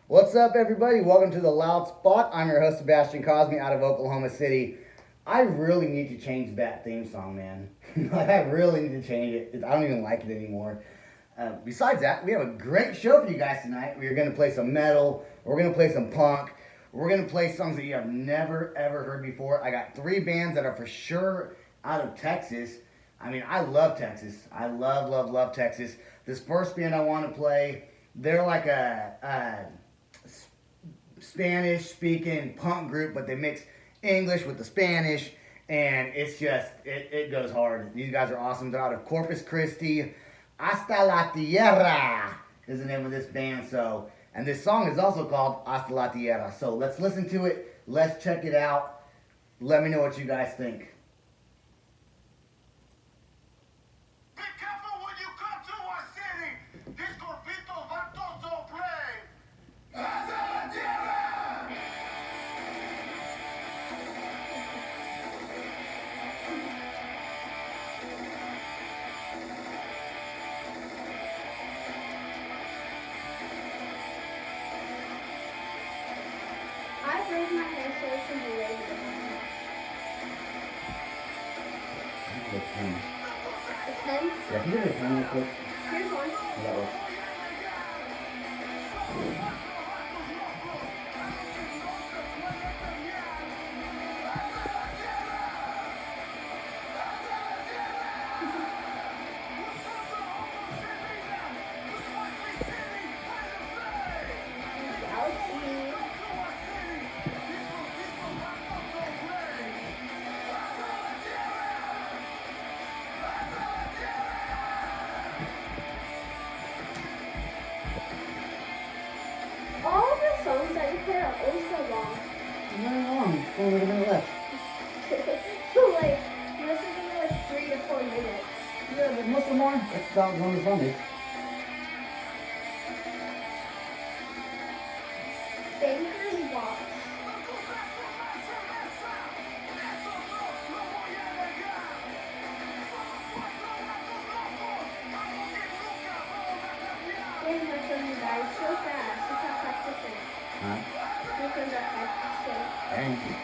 What's up, everybody? Welcome to the Loud Spot. I'm your host, Sebastian Cosme, out of Oklahoma City. I really need to change that theme song, man. I really need to change it. I don't even like it anymore. Besides that, we have a great show for you guys tonight. We're going to play some metal. We're going to play some punk. We're going to play songs that you have never, ever heard before. I got 3 bands that are for sure out of Texas. I mean, I love Texas. I love Texas. This first band I want to play, they're like a Spanish-speaking punk group, but they mix English with the Spanish, and it's just, it goes hard. These guys are awesome. They're out of Corpus Christi. Hasta la Tierra is the name of this band. So, and this song is also called Hasta la Tierra. So let's listen to it. Let's check it out. Let me know what you guys think. I braid my hair so it can be laid down. The pen? Yeah, can you get a pen real quick? Here's one. That works. Galaxy. All the songs that you play are always so long. Very long. Only a minute left. Like, most of them are like 3 to 4 minutes. Yeah, but most of them are. That's about as long as one is. Banker's Box. Where's my phone, you guys? So fast. It's not practicing. Huh? My phone's not practicing. Thank you.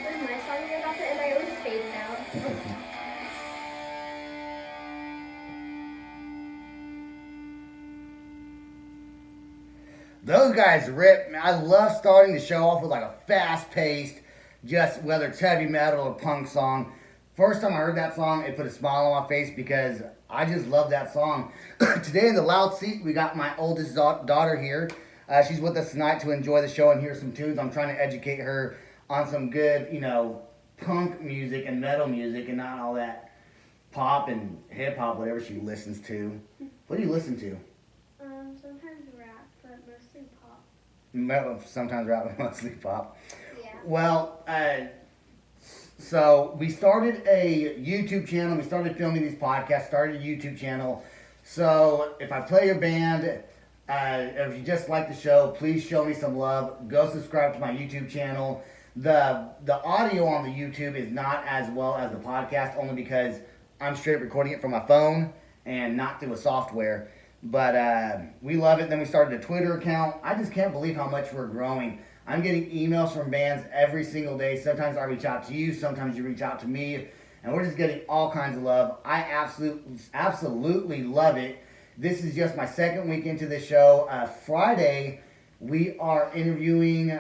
There's my song you're about to end. I always fade it out. Those guys rip. I love starting the show off with like a fast-paced, just whether it's heavy metal or punk song. First time I heard that song, it put a smile on my face because I just love that song. Today in the loud seat, we got my oldest daughter here. She's with us tonight to enjoy the show and hear some tunes. I'm trying to educate her on some good, punk music and metal music and not all that pop and hip-hop, whatever she listens to. What do you listen to? Sometimes rap, but mostly pop. Sometimes rap, mostly pop. Yeah. Well, so we started a YouTube channel. We started filming these podcasts, started a YouTube channel. So if I play your band, if you just like the show, please show me some love. Go subscribe to my YouTube channel. The audio on the YouTube is not as well as the podcast, only because I'm straight recording it from my phone and not through a software. But we love it. Then we started a Twitter account. I just can't believe how much we're growing. I'm getting emails from bands every single day. Sometimes I reach out to you. Sometimes you reach out to me. And we're just getting all kinds of love. I absolutely love it. This is just my second week into the show. Friday, we are interviewing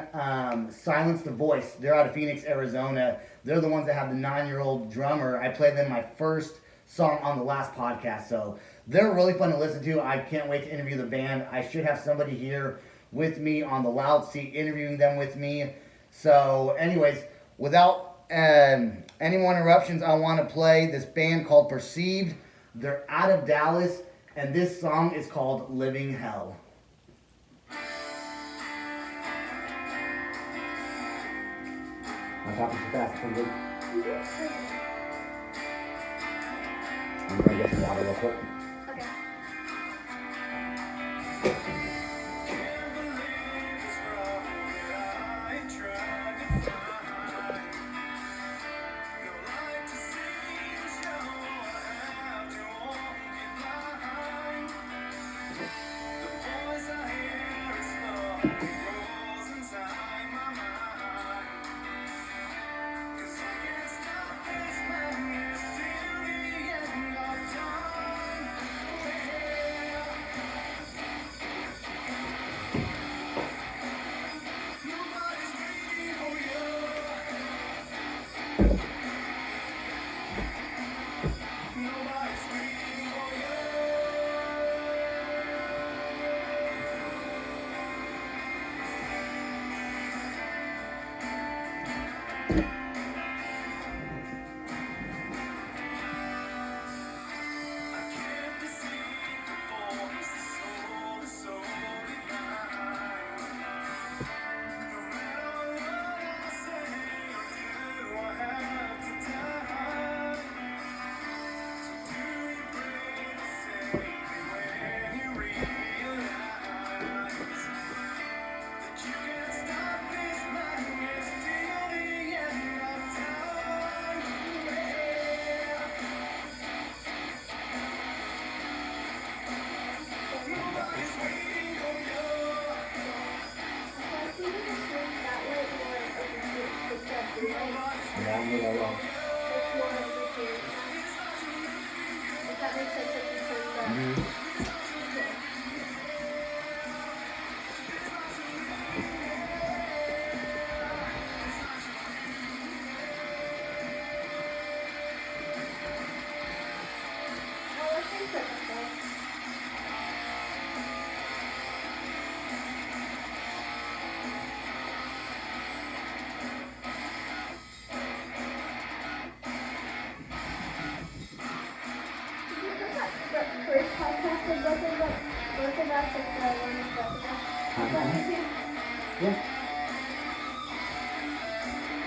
Silence the Voice. They're out of Phoenix, Arizona. They're the ones that have the 9-year-old drummer. I played them my first song on the last podcast. So they're really fun to listen to. I can't wait to interview the band. I should have somebody here with me on the loud seat interviewing them with me. So anyways, without any more interruptions, I want to play this band called Perceived. They're out of Dallas. And this song is called Living Hell. I'm talking too fast. I'm good. I'm gonna get some water real quick. Okay. Yeah, I'm gonna roll. If that makes sense, if you turn that. Mhm. Oh, I think perfect. That first podcast of both of us, like the one of both of us. Yeah.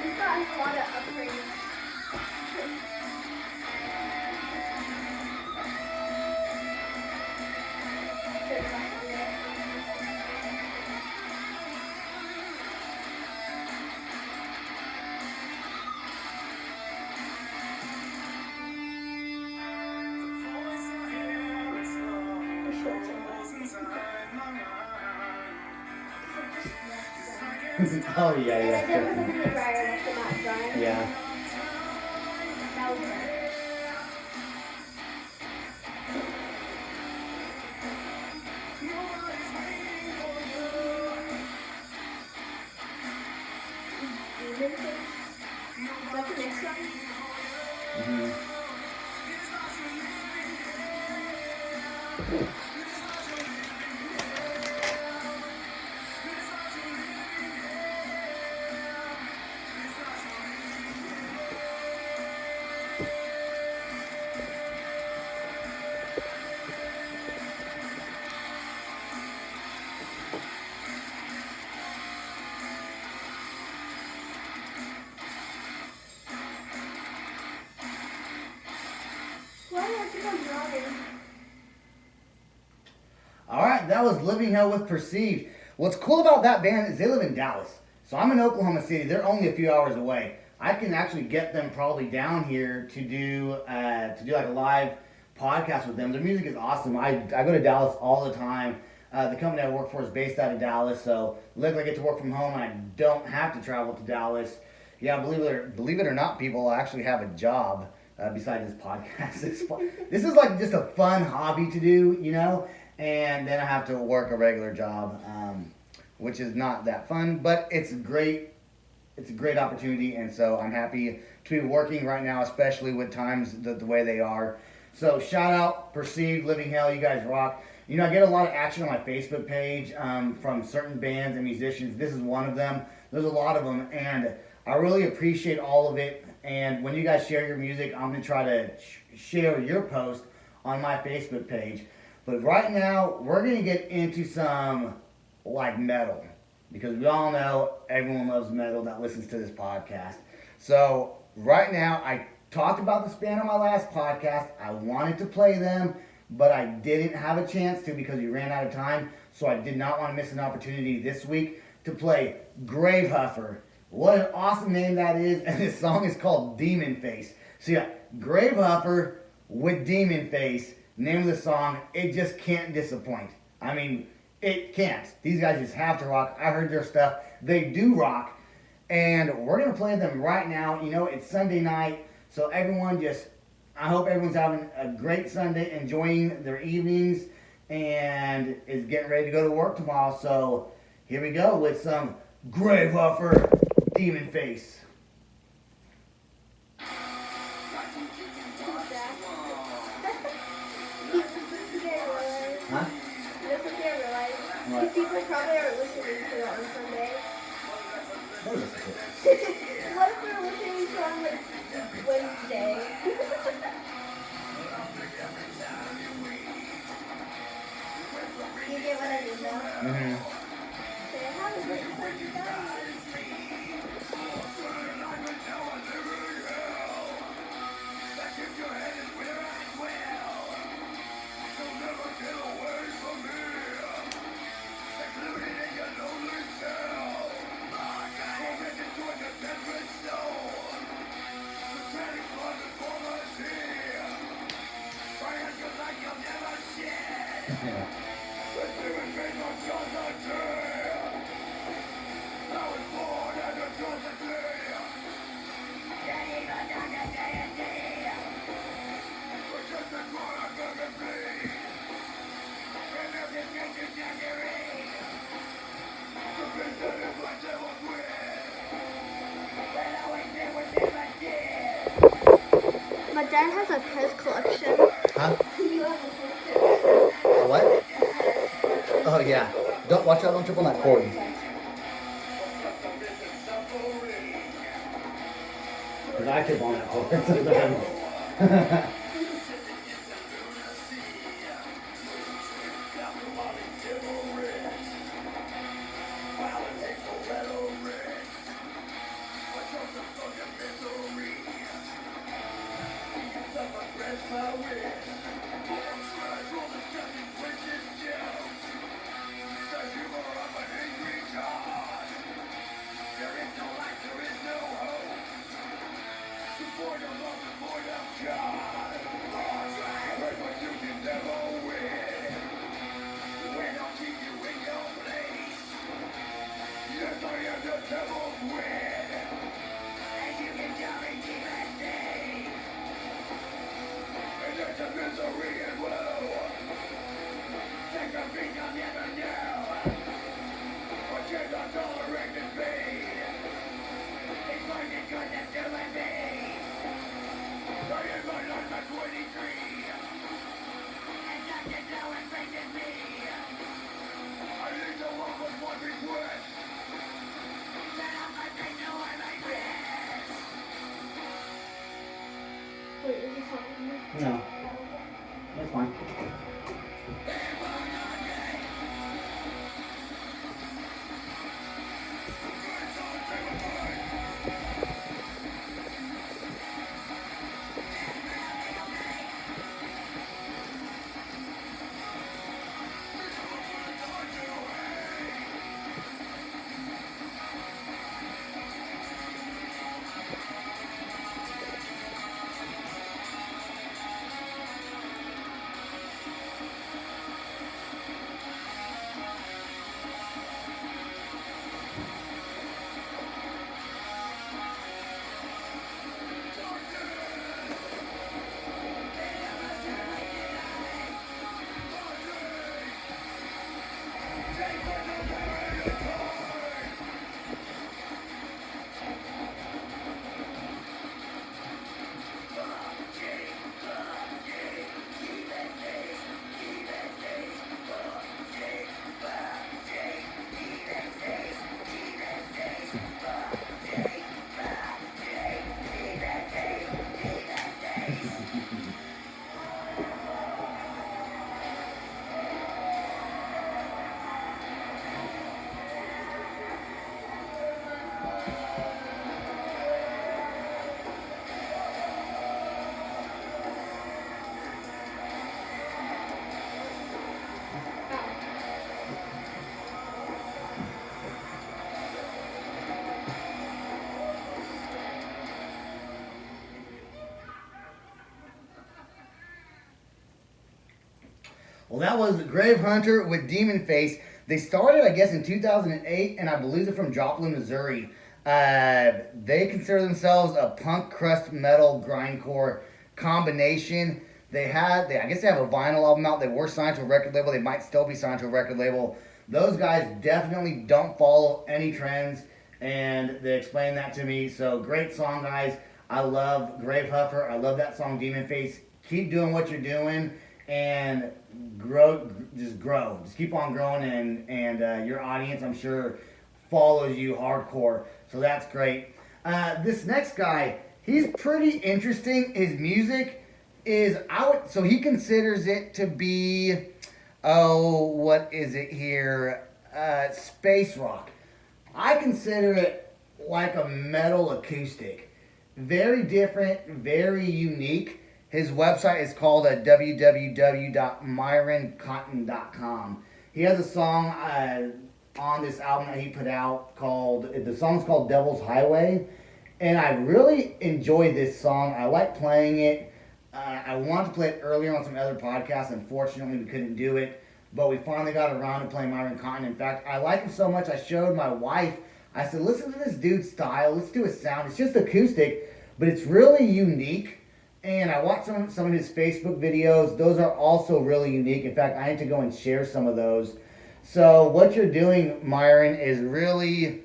We've gotten a lot of upgrades. Oh yeah, And I did with yeah. the dryer, like the not drying. Yeah. That was better. Is that the next one? Mhm. Why do I have to go drawing? All right, that was Living Hell with Perceived. What's cool about that band is they live in Dallas. So I'm in Oklahoma City. They're only a few hours away. I can actually get them probably down here to do like a live podcast with them. Their music is awesome. I go to Dallas all the time. The company I work for is based out of Dallas, so luckily I get to work from home and I don't have to travel to Dallas. Yeah, believe it or not, people, I actually have a job besides this podcast. This is like just a fun hobby to do, you know. And then I have to work a regular job, which is not that fun, but it's great. It's a great opportunity, and so I'm happy to be working right now, especially with times the way they are. So shout out, Perceived, Living Hell, you guys rock. You know, I get a lot of action on my Facebook page from certain bands and musicians. This is one of them. There's a lot of them, and I really appreciate all of it. And when you guys share your music, I'm going to try to share your post on my Facebook page. But right now, we're going to get into some like metal. Because we all know everyone loves metal that listens to this podcast. So right now, I talked about this band on my last podcast. I wanted to play them, but I didn't have a chance to because we ran out of time. So I did not want to miss an opportunity this week to play Gravehuffer. What an awesome name that is. And this song is called Demon Face. So yeah, Gravehuffer with Demon Face. Name of the song. It just can't disappoint. I mean, it can't. These guys just have to rock. I heard their stuff. They do rock. And we're going to play them right now. You know, it's Sunday night. So everyone just, I hope everyone's having a great Sunday, enjoying their evenings, and is getting ready to go to work tomorrow. So here we go with some Gravehuffer Demon Face. Huh? That's what they realize. What? People probably are listening to it on Sunday. What is this? What if they're listening to it on like Wednesday? You get what I mean, though? Mm-hmm. Say, how is it Sunday night? My dad has a Pez collection. Huh? You have a Pez collection. A what? A Pez. Oh, yeah. Don't watch out. Don't trip on that cord. Because I trip on that cord sometimes. Wait, is this something? No. That's fine. Well, that was Gravehuffer with Demon Face. They started, I guess, in 2008, and I believe they're from Joplin, Missouri. They consider themselves a punk crust metal grindcore combination. I guess they have a vinyl album out. They were signed to a record label. They might still be signed to a record label. Those guys definitely don't follow any trends, and they explained that to me. So great song, guys. I love Gravehuffer. I love that song, Demon Face. Keep doing what you're doing, and grow. Just keep on growing, and your audience, I'm sure, follows you hardcore. So that's great. This next guy, he's pretty interesting. His music is out, so he considers it to be, what is it here? Space rock. I consider it like a metal acoustic. Very different, very unique. His website is called www.myroncotton.com. He has a song on this album that he put out the song's called Devil's Highway, and I really enjoy this song. I like playing it. I wanted to play it earlier on some other podcasts. Unfortunately, we couldn't do it, but we finally got around to playing Myron Cotton. In fact, I like him so much, I showed my wife. I said, listen to this dude's style. Let's do a sound. It's just acoustic, but it's really unique. And I watched some of his Facebook videos. Those are also really unique. In fact, I need to go and share some of those. So what you're doing, Myron, is really,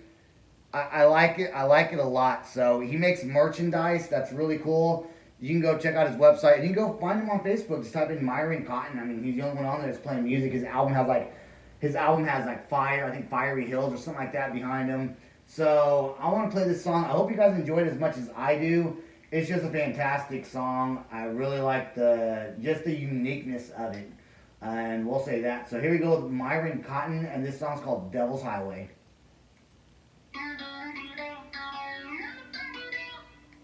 I like it. I like it a lot. So he makes merchandise. That's really cool. You can go check out his website, and you can go find him on Facebook. Just type in Myron Cotton. I mean, he's the only one on there that's playing music. His album has Fire, I think Fiery Hills or something like that behind him. So I want to play this song. I hope you guys enjoy it as much as I do. It's just a fantastic song. I really like the uniqueness of it. And we'll say that. So here we go with Myron Cotton, and this song's called Devil's Highway.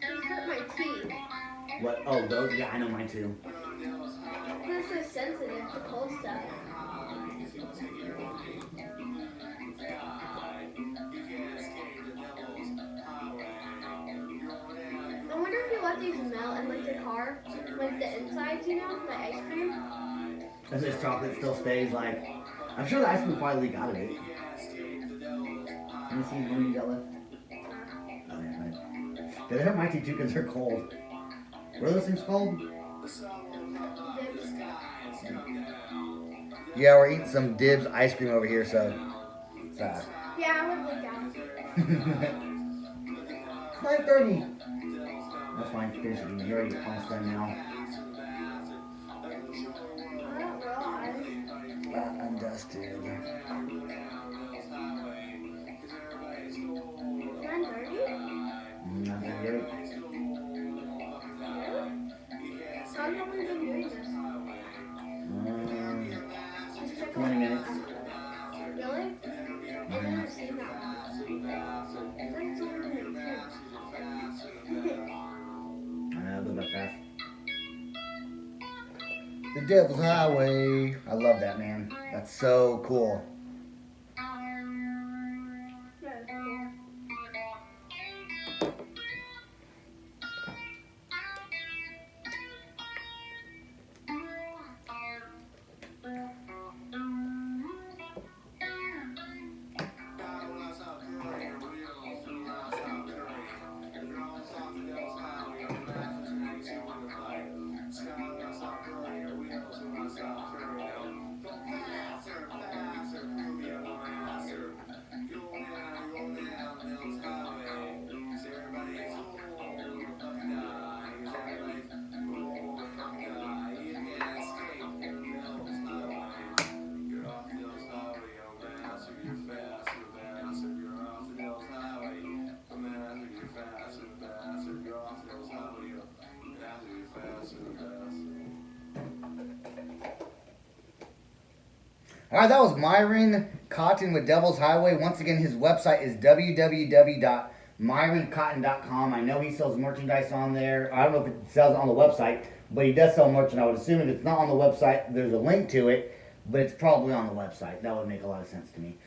These hurt my teeth. What? Oh, those? Yeah, I know mine too. They're so sensitive to cold stuff. I wonder if you let these melt in like the car, like the insides, you know, the ice cream. As this chocolate still stays like, I'm sure the ice cream probably leak out of it. Let me see how many you got left. Oh yeah, right. They hurt my teeth too because they're cold. What are those things called? Yeah, we're eating some Dibs ice cream over here, so. Yeah, I would leak out. It's 9:30. That's fine. Finish it. You're already almost done now. Undusted. 9:30? Not that great. How long have we been doing this? 20 minutes. Really? I've never seen that. I thought it's only been like 10. I know, go that fast. The Devil's Highway. I love that, man. That's so cool. Yeah, it's cool. All right, that was Myron Cotton with Devil's Highway. Once again, his website is www.myroncotton.com. I know he sells merchandise on there. I don't know if it sells it on the website, but he does sell merch, and I would assume if it's not on the website, there's a link to it, but it's probably on the website. That would make a lot of sense to me.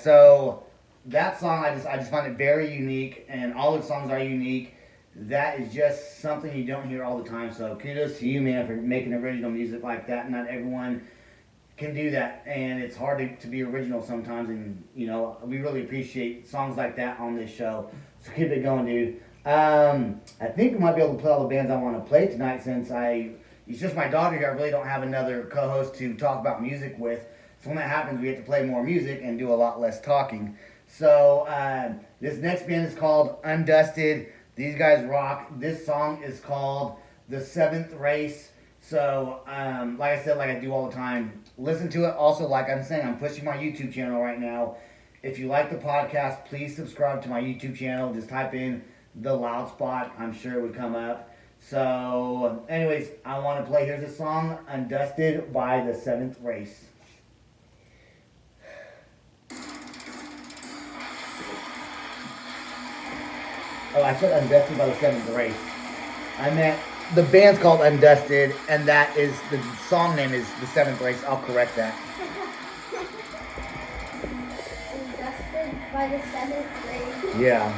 So that song, I just find it very unique, and all the songs are unique. That is just something you don't hear all the time. So kudos to you, man, for making original music like that. Not everyone can do that, and it's hard to be original sometimes. And we really appreciate songs like that on this show. So keep it going, dude. I think we might be able to play all the bands I want to play tonight since it's just my daughter here. I really don't have another co-host to talk about music with. So when that happens, we have to play more music and do a lot less talking. So this next band is called Undusted. These guys rock. This song is called The Seventh Race. So like I said, like I do all the time, listen to it. Also, like I'm saying, I'm pushing my YouTube channel right now. If you like the podcast, please subscribe to my YouTube channel. Just type in The Loud Spot. I'm sure it would come up. So anyways, I want to play. Here's a song, Undusted by The Seventh Race. Oh, I said Undusted by The Seventh Race. I meant the band's called Undusted, and that is the song name is The Seventh Race. I'll correct that. Undusted by the seventh grade. Yeah.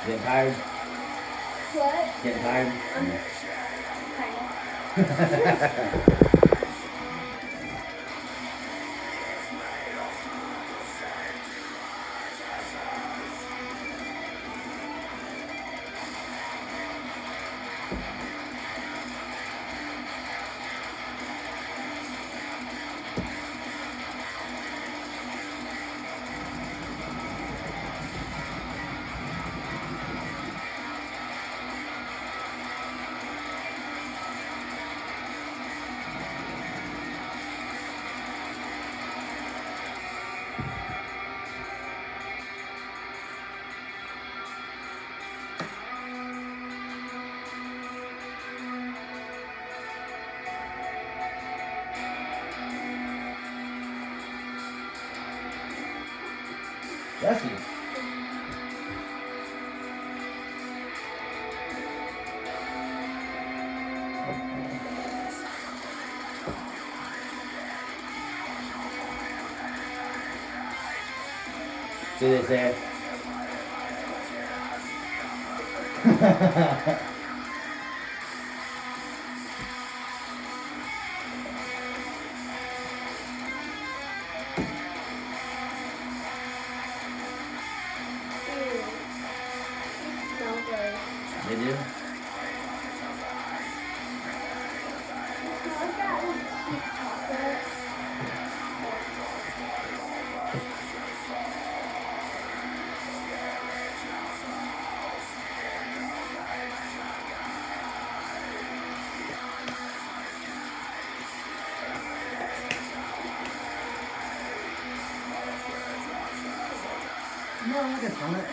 Getting tired? What? Getting tired? Kind of. Bless you. See this there? They do? No, I can smell it.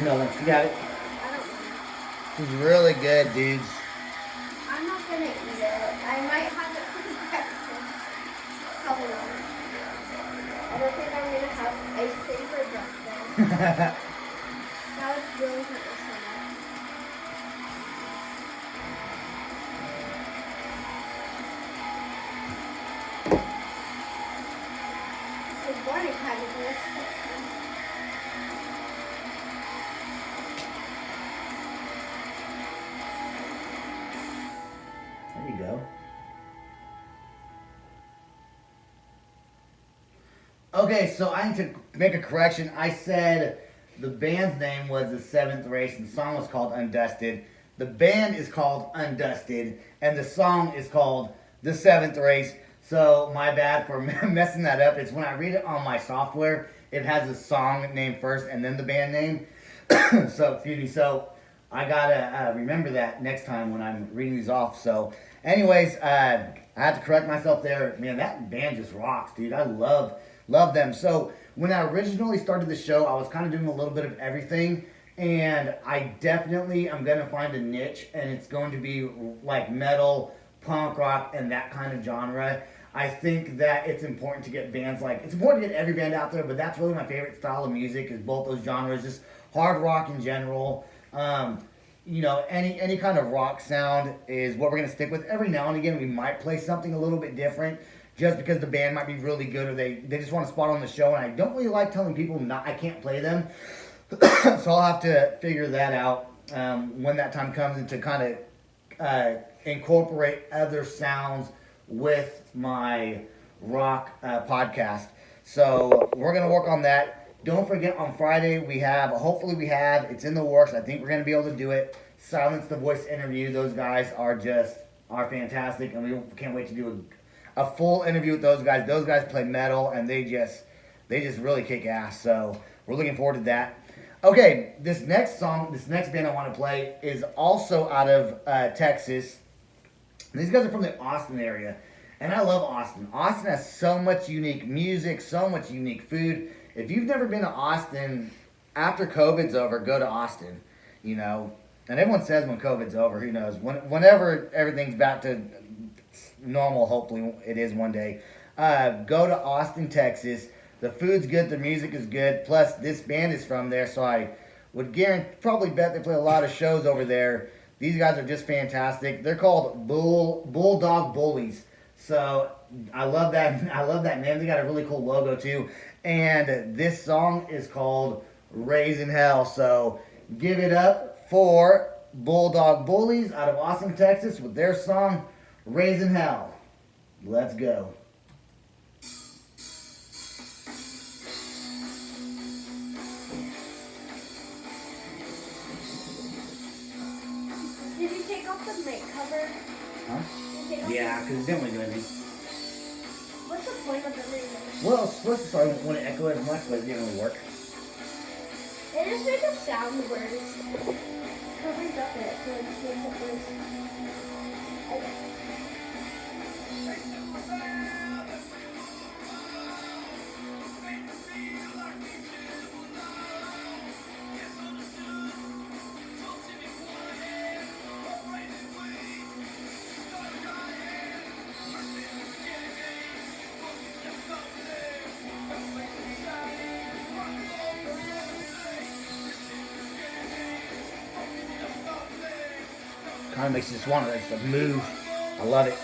No, you got it. I don't know. This is really good, dudes. ever think I'm gonna have ice cream for breakfast. That would really hurt my stomach. Good morning, Pegasus. There you go. Okay, so I need to make a correction. I said the band's name was The Seventh Race and the song was called Undusted. The band is called Undusted and the song is called The Seventh Race. So my bad for messing that up. It's when I read it on my software, it has the song name first and then the band name. So, excuse me. So I gotta remember that next time when I'm reading these off. So, anyways, I had to correct myself there. Man, that band just rocks, dude. I love them. So when I originally started the show, I was kind of doing a little bit of everything, and I definitely am gonna find a niche, and it's going to be like metal, punk rock, and that kind of genre. I think that it's important to get bands like, it's important to get every band out there, but that's really my favorite style of music is both those genres, just hard rock in general. You know, any kind of rock sound is what we're gonna stick with. Every now and again, we might play something a little bit different, just because the band might be really good or they just want a spot on the show, and I don't really like telling people I can't play them. So I'll have to figure that out when that time comes, and to kind of incorporate other sounds with my rock podcast. So we're going to work on that. Don't forget, on Friday hopefully we have, it's in the works, I think we're going to be able to do it, Silence the Voice interview. Those guys are fantastic, and we can't wait to do a full interview with those guys. Those guys play metal, and they just really kick ass. So we're looking forward to that. Okay, this next band I want to play is also out of Texas. These guys are from the Austin area, and I love Austin. Austin has so much unique music, so much unique food. If you've never been to Austin, after COVID's over, go to Austin. You know, and everyone says when COVID's over, who knows? Whenever everything's back to normal, hopefully it is one day. Go to Austin, Texas. The food's good, the music is good. Plus, this band is from there, so I would probably bet they play a lot of shows over there. These guys are just fantastic. They're called Bulldog Bullies. So I love that. I love that name. They got a really cool logo too. And this song is called Raising Hell. So give it up for Bulldog Bullies out of Austin, Texas, with their song Raising Hell. Let's go. Did you take off the mic cover? Huh? Yeah, because it didn't really do anything. What's the point of everything? Well, it's supposed to start when it echo as much, but it didn't really work. It just makes a sound worse. Covers up it, so it just makes it worse. Okay. Kind of makes you just want to move. I love it.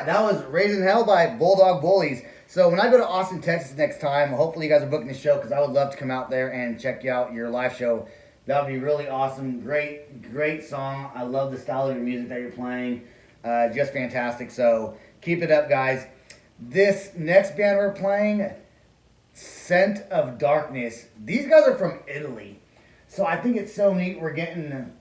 Yeah, that was Raising Hell by Bulldog Bullies. So when I go to Austin, Texas next time, hopefully you guys are booking the show because I would love to come out there and check out your live show. That would be really awesome. Great song. I love the style of your music that you're playing. Just fantastic. So keep it up, guys. This next band we're playing, Scent of Darkness. These guys are from Italy. So I think it's so neat we're getting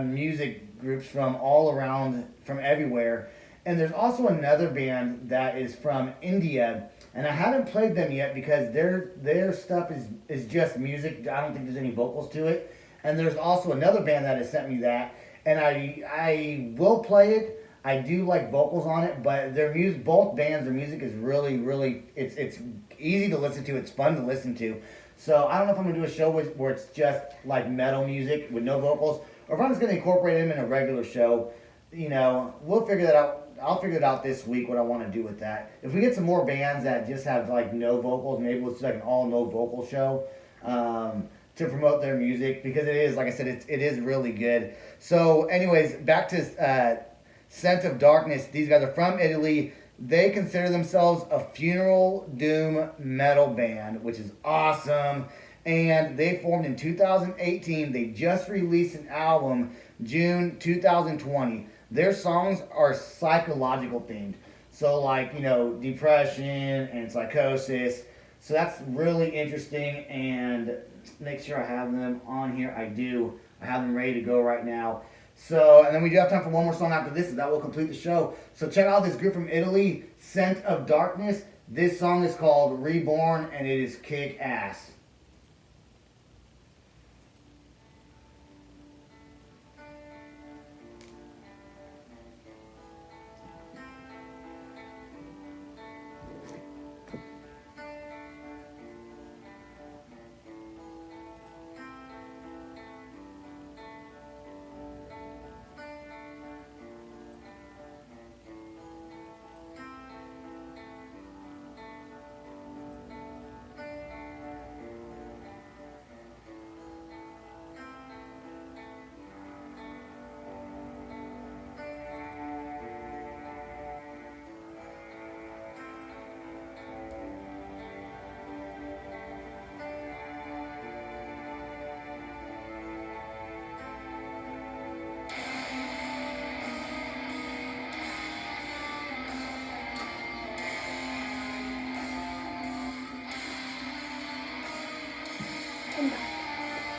music groups from all around, from everywhere. And there's also another band that is from India, and I haven't played them yet because their stuff is just music. I don't think there's any vocals to it. And there's also another band that has sent me that, and I will play it. I do like vocals on it, but their music, both bands, their music is really it's easy to listen to. It's fun to listen to. So I don't know if I'm gonna do a show where it's just like metal music with no vocals, or if I'm just gonna incorporate them in a regular show. You know, we'll figure that out. I'll figure it out this week what I want to do with that. If we get some more bands that just have like no vocals, maybe it's like an all no vocal show to promote their music, because it is, like I said, it is really good. So anyways, back to Scent of Darkness. These guys are from Italy. They consider themselves a funeral doom metal band, which is awesome. And they formed in 2018. They just released an album June 2020. Their songs are psychological themed. So like, you know, depression and psychosis. So that's really interesting, and make sure I have them on here. I do. I have them ready to go right now. So, and then we do have time for one more song after this, and that will complete the show. So check out this group from Italy, Scent of Darkness. This song is called Reborn, and it is kick ass.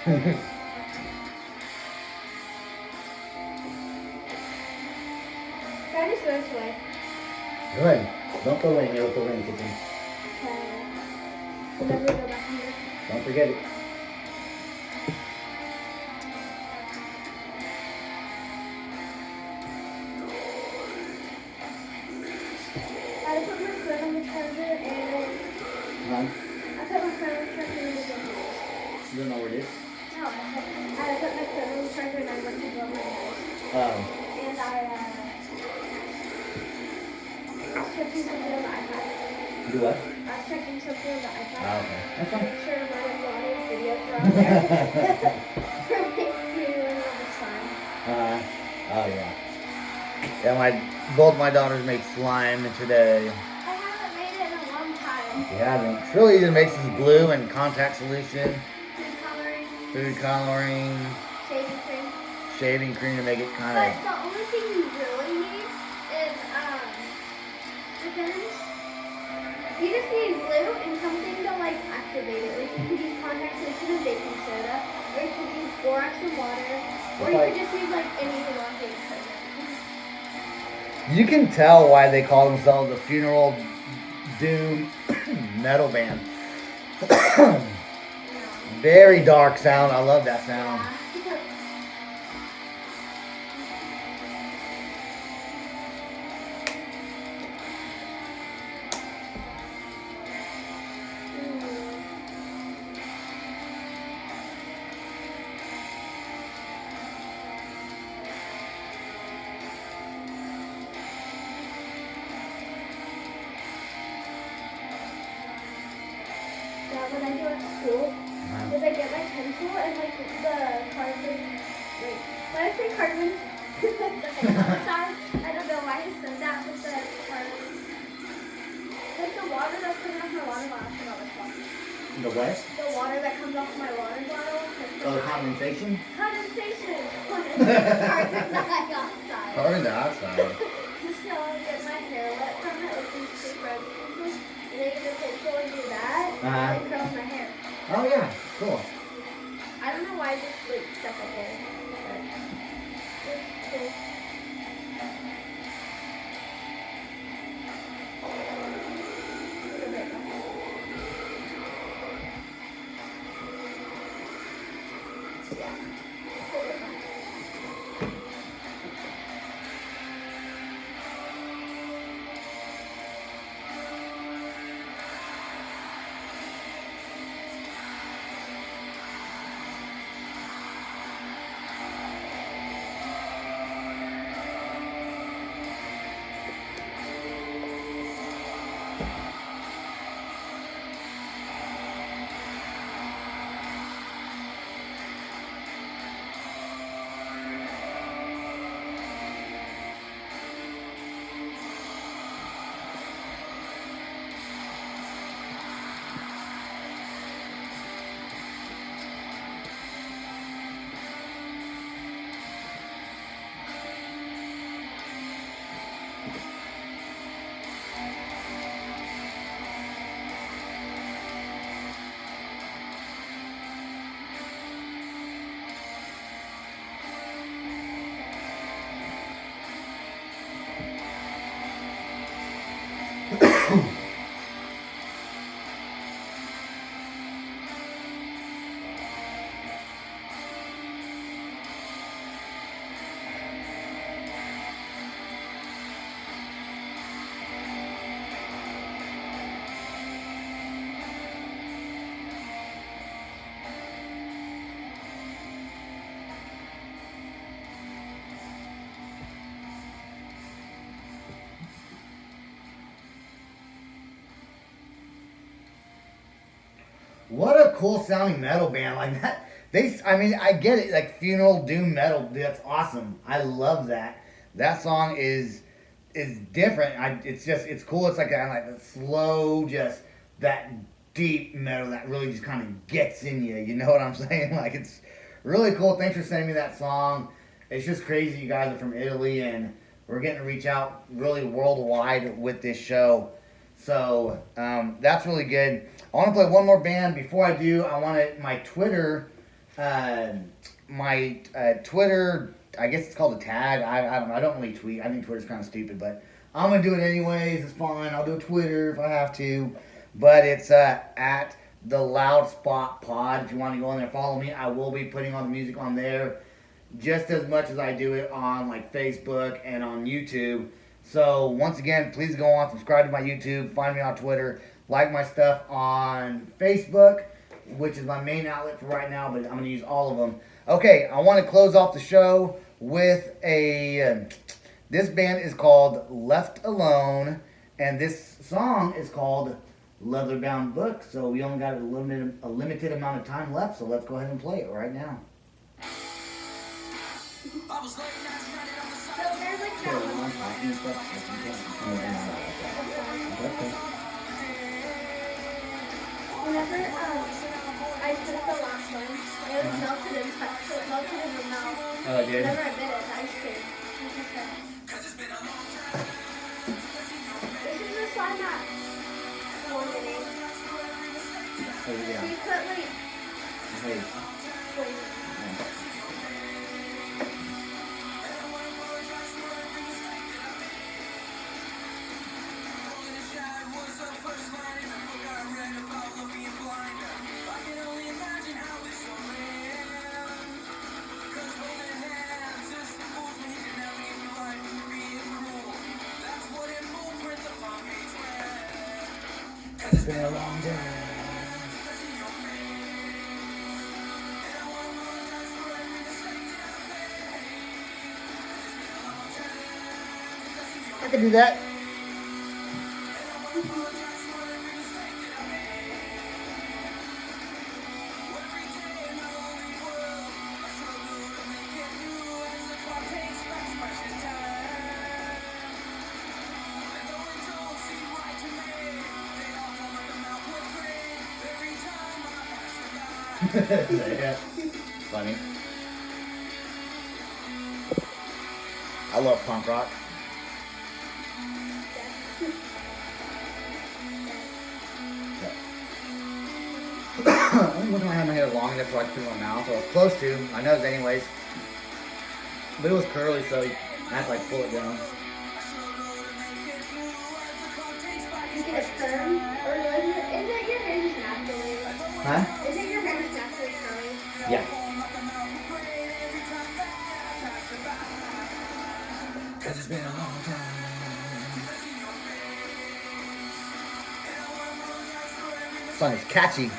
Can I just go this way? Good. Don't go in here with the ring kitchen. Okay. We'll never go back in here. Don't forget it. I put my phone on the charger and Huh? I put my phone on the charger and it went. You don't know where it is? No, I put my phone on the charger and I went to blow my nose. Oh. And I was checking something on the iPad. Do what? I was checking something on the iPad. Oh, okay. That's fine. Make sure my uploaded videos are on there. From viewing all the time. Oh yeah. Yeah, both my daughters made slime today. I haven't made it in a long time. If you haven't, it's really easy to make this blue and contact solution, Food coloring, food coloring, shaving cream. shaving cream to make it kind But of. the only thing you really need is depends. You just need glue and something to like activate it. Like you could use contact solution and baking soda, or you could use borax and water, or you could just use like any elongated soda. You can tell why they call themselves a funeral doom metal band. Very dark sound. I love that sound. Yeah. Yeah, when I do at school, is I get my pencil and like the carbon, wait, when I say carbon, the sound, I don't know why I said that, but the carbon Like the water that's coming off my water bottle. I forgot what's called. The what? The water that comes off my water bottle. Oh, condensation? Condensation. Carbon dioxide. Carbon dioxide. So I get my hair wet from it with these two red pieces. And then you just control and do that. And it curls my hair. Oh yeah, cool. I don't know why I just like stuff up there. But it's cool. What a cool sounding metal band like that. I mean, I get it, like funeral doom metal. That's awesome. I love that. That song is different. It's cool. It's like a slow, just that deep metal that really just kind of gets in you. You know what I'm saying? Like it's really cool. Thanks for sending me that song. It's just crazy. You guys are from Italy, and we're getting to reach out really worldwide with this show. So that's really good. I want to play one more band. Before I do, I want my Twitter, Twitter, I guess it's called a tag. I don't know. I don't really tweet. I think Twitter's kind of stupid, but I'm going to do it anyways. It's fine. I'll do Twitter if I have to. But it's at the Loud Spot Pod. If you want to go in there, follow me. I will be putting all the music on there just as much as I do it on like Facebook and on YouTube. So once again, please go on, subscribe to my YouTube, find me on Twitter, like my stuff on Facebook, which is my main outlet for right now, but I'm going to use all of them. Okay, I want to close off the show with this band is called Left Alone, and this song is called Leatherbound Book. So we only got a limited amount of time left, so let's go ahead and play it right now. So there's like that one. Whenever I took the last one, it was melted inside, so it melted in the mouth. Oh, it did? Whenever I bit it, the ice cream. This is the song that coordinates. Oh, yeah. So you put like Hey. poison. It's been a long day. I can do that. Yeah. Funny. I love punk rock. I think when I had my hair long enough so I could put it in my mouth. I was close to. I know it anyways. But it was curly, so I had to like pull it down. You get a perm? Or is it your hair just naturally? Huh? Is it your hair just naturally curly? Yeah. Cause it's been a long time. This song is catchy.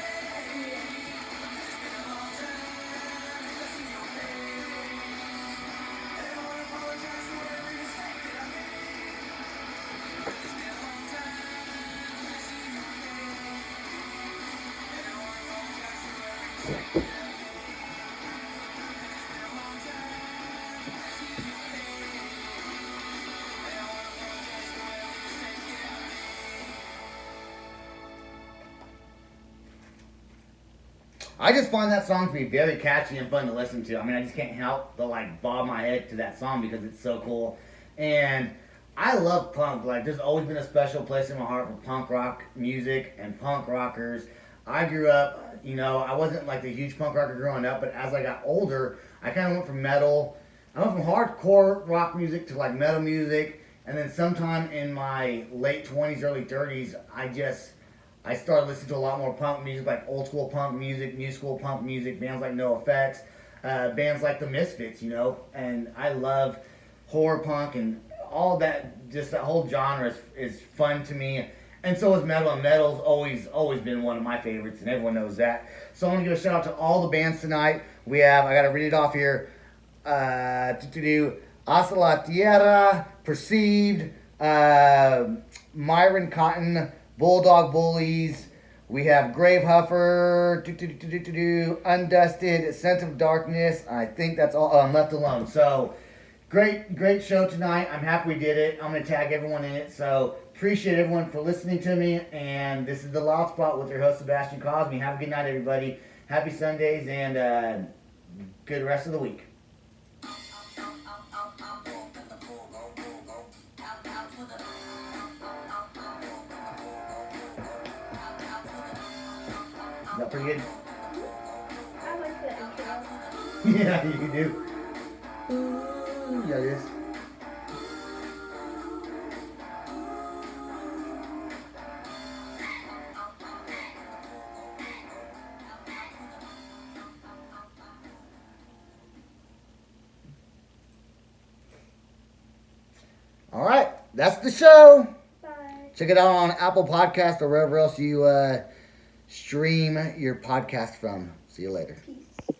I just find that song to be very catchy and fun to listen to. I mean, I just can't help but like bob my head to that song because it's so cool. And I love punk. Like, there's always been a special place in my heart for punk rock music and punk rockers. I grew up, you know, I wasn't like the huge punk rocker growing up, but as I got older, I kind of went from metal. I went from hardcore rock music to like metal music. And then sometime in my late 20s, early 30s, I started listening to a lot more punk music, like old school punk music, new school punk music, bands like No Effects, bands like the Misfits, you know. And I love horror punk and all that, just that whole genre is fun to me. And so is metal, and metal's always been one of my favorites, and everyone knows that. So I want to give a shout out to all the bands tonight. I got to read it off here. Hasta la Tierra, Perceived, Myron Cotton, Bulldog, Bullies. We have Gravehuffer, Undusted, Sense of Darkness. I think that's all. Left Alone. So great show tonight. I'm happy we did it. I'm going to tag everyone in it. So appreciate everyone for listening to me. And this is The Loud Spot with your host, Sebastian Cosme. Have a good night, everybody. Happy Sundays and good rest of the week. Is that pretty good? I like the intro. Yeah, you do. Ooh, yeah, it is. All right, that's the show. Bye. Check it out on Apple Podcasts or wherever else you stream your podcast from. See you later. Peace.